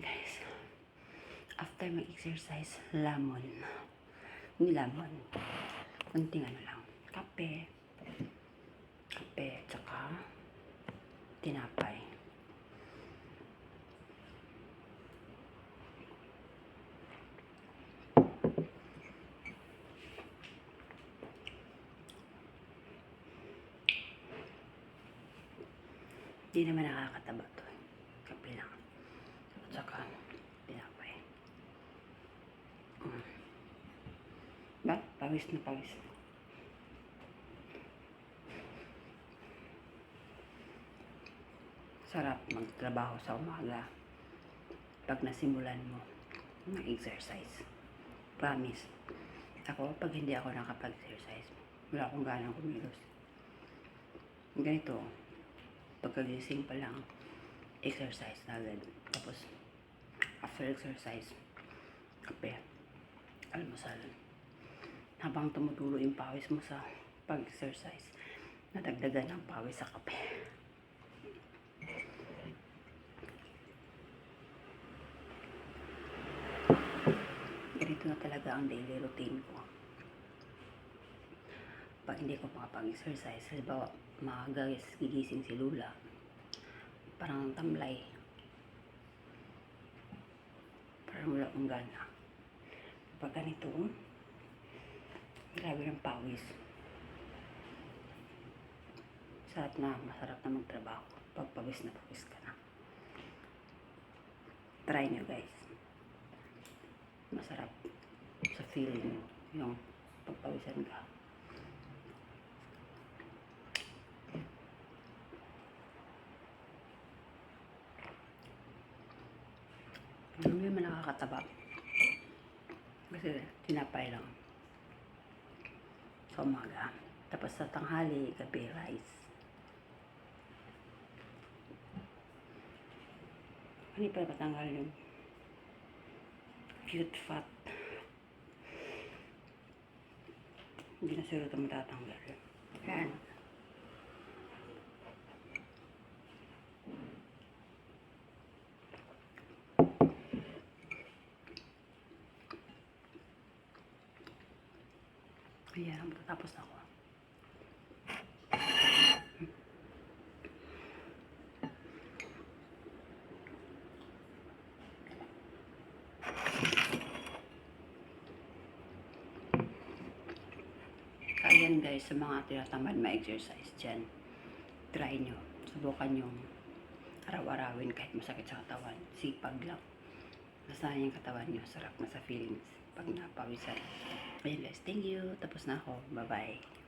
Guys, after mag-exercise, lemon. Yung lemon. Kunting ano lang. Kape, tsaka tinapay. Hindi naman nakakataba to. Kape lang. Tsaka tinapay. Ba? Pawis na pawis. Sarap magtrabaho sa umaga pag nasimulan mo ng exercise. Promise. Ako, pag hindi ako nakapag-exercise, wala akong ganang kumilos. Ganito, pagkagising pa lang, exercise na agad. Tapos, after exercise, kape, almusal. Habang tumutulo yung pawis mo sa pag-exercise, nadagdagan ng pawis sa kape. Ganito na talaga ang daily routine ko. Pag hindi ko makapag-exercise, halimbawa, gigising si Lula, parang tamlay. Parang wala akong gana. Pag ganito, grabe ng pawis. Masarap na magtrabaho pag pawis na pawis ka na. Try nyo guys. Masarap sa feeling yung pagpawisan ka. Hindi naman nakakataba. Kasi tinapay lang sa umaga. Tapos sa tanghali, gabi, rice. Hindi pa patanggal yung cute fat. Hindi na sila ito matatanggal. Yan. Ayan, matatapos na ako. Ayan guys, sa mga tinatamad ma-exercise dyan, try nyo. Subukan nyo araw-arawin kahit masakit sa katawan. Sipag lang. Nasanay yung katawan nyo. Sarap na sa feelings pag napawisan. Ayan guys, thank you. Tapos na ako. Bye-bye.